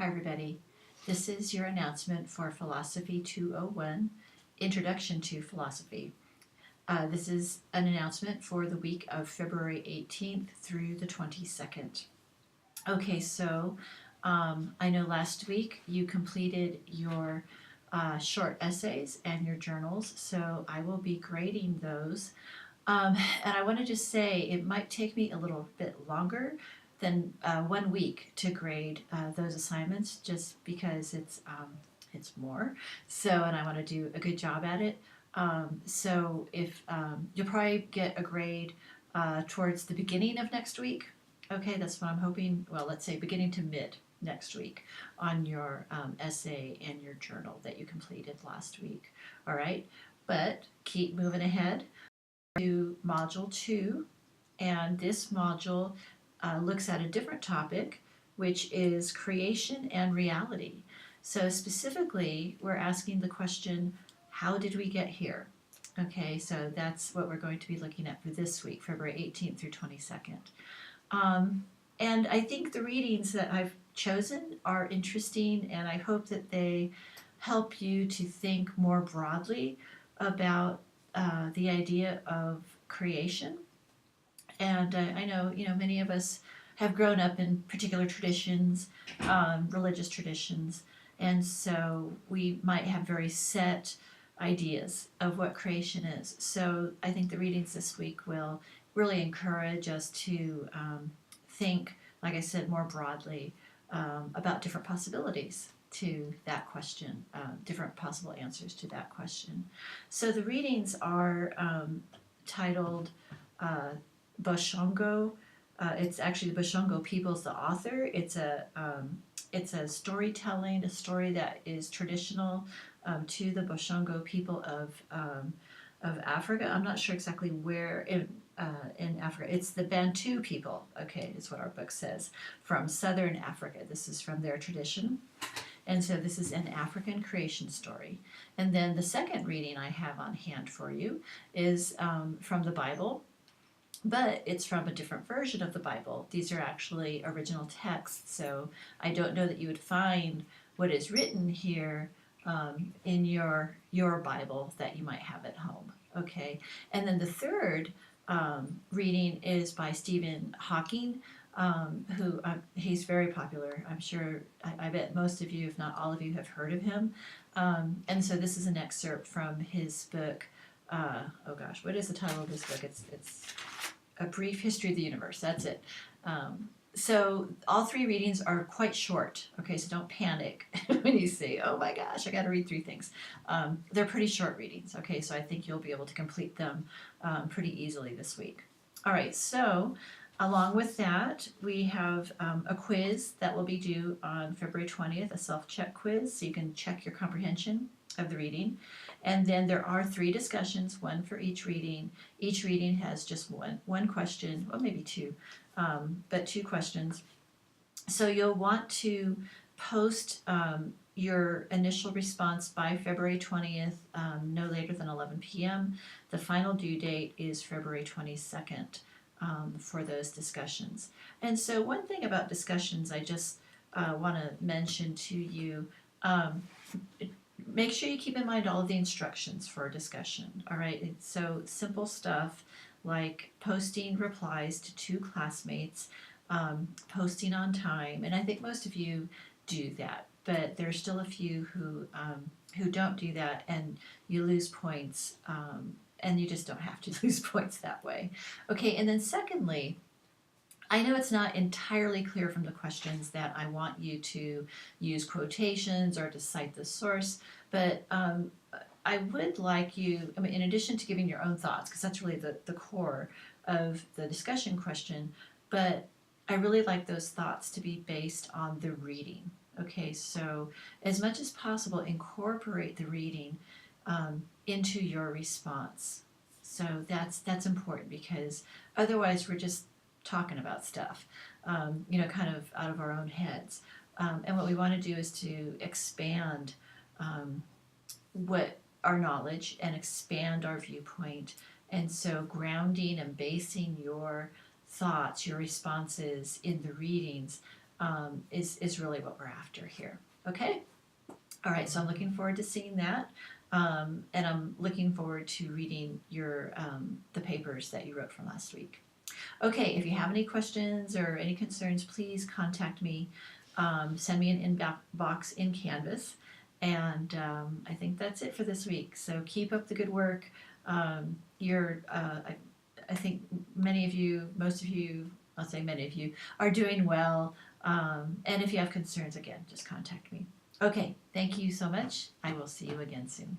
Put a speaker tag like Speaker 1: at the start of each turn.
Speaker 1: Hi, everybody. This is your announcement for Philosophy 201, Introduction to Philosophy. This is an announcement for the week of February 18th through the 22nd. Okay, so I know last week you completed your short essays and your journals, so I will be grading those. And I want to just say it might take me a little bit longer than 1 week to grade those assignments, just because it's more. So, and I want to do a good job at it. So, if you'll probably get a grade towards the beginning of next week. Okay, that's what I'm hoping. Well, let's say beginning to mid next week on your essay and your journal that you completed last week. All right, but keep moving ahead to Module 2, and this module looks at a different topic, which is creation and reality. So specifically, we're asking the question, how did we get here? Okay, so that's what we're going to be looking at for this week, February 18th through 22nd. And I think the readings that I've chosen are interesting, and I hope that they help you to think more broadly about the idea of creation. And I know, many of us have grown up in particular traditions, religious traditions, and so we might have very set ideas of what creation is. So I think the readings this week will really encourage us to think, like I said, more broadly about different possibilities to that question, different possible answers to that question. So the readings are titled Boshongo. It's actually the Boshongo people's the author. It's a storytelling, a story that is traditional to the Boshongo people of Africa. I'm not sure exactly where in Africa. It's the Bantu people. Okay, is what our book says, from southern Africa. This is from their tradition. And so this is an African creation story. And then the second reading I have on hand for you is from the Bible, but it's from a different version of the Bible. These are actually original texts, so I don't know that you would find what is written here in your Bible that you might have at home. Okay, and then the third reading is by Stephen Hawking, who he's very popular. I'm sure, I bet most of you, if not all of you, have heard of him. And so this is an excerpt from his book. Oh gosh, what is the title of this book? It's A Brief History of the Universe. That's it. So all three readings are quite short. Okay, so don't panic when you say, "Oh my gosh, I got to read 3 things." They're pretty short readings. Okay, so I think you'll be able to complete them pretty easily this week. All right, so along with that, we have a quiz that will be due on February 20th, a self-check quiz, so you can check your comprehension of the reading. And then there are 3 discussions, one for each reading. Each reading has just one question, well, maybe 2, but 2 questions. So you'll want to post your initial response by February 20th, no later than 11 p.m. The final due date is February 22nd for those discussions. And so one thing about discussions I just want to mention to you, make sure you keep in mind all of the instructions for a discussion. All right, it's so simple stuff like posting replies to 2 classmates, posting on time, and I think most of you do that, but there's still a few who don't do that, and you lose points, and you just don't have to lose points that way. Okay, and then secondly, I know it's not entirely clear from the questions that I want you to use quotations or to cite the source, but I would like you, I mean, in addition to giving your own thoughts, because that's really the core of the discussion question, but I really like those thoughts to be based on the reading. Okay, so as much as possible, incorporate the reading into your response. So that's important, because otherwise we're just talking about stuff, kind of out of our own heads. And what we want to do is to expand what our knowledge and expand our viewpoint. And so grounding and basing your thoughts, your responses in the readings is really what we're after here. Okay? All right, so I'm looking forward to seeing that. And I'm looking forward to reading your the papers that you wrote from last week. Okay, if you have any questions or any concerns, please contact me. Send me an inbox in Canvas. And I think that's it for this week. So keep up the good work. I think many of you, most of you, I'll say many of you, are doing well. And if you have concerns, again, just contact me. Okay, thank you so much. I will see you again soon.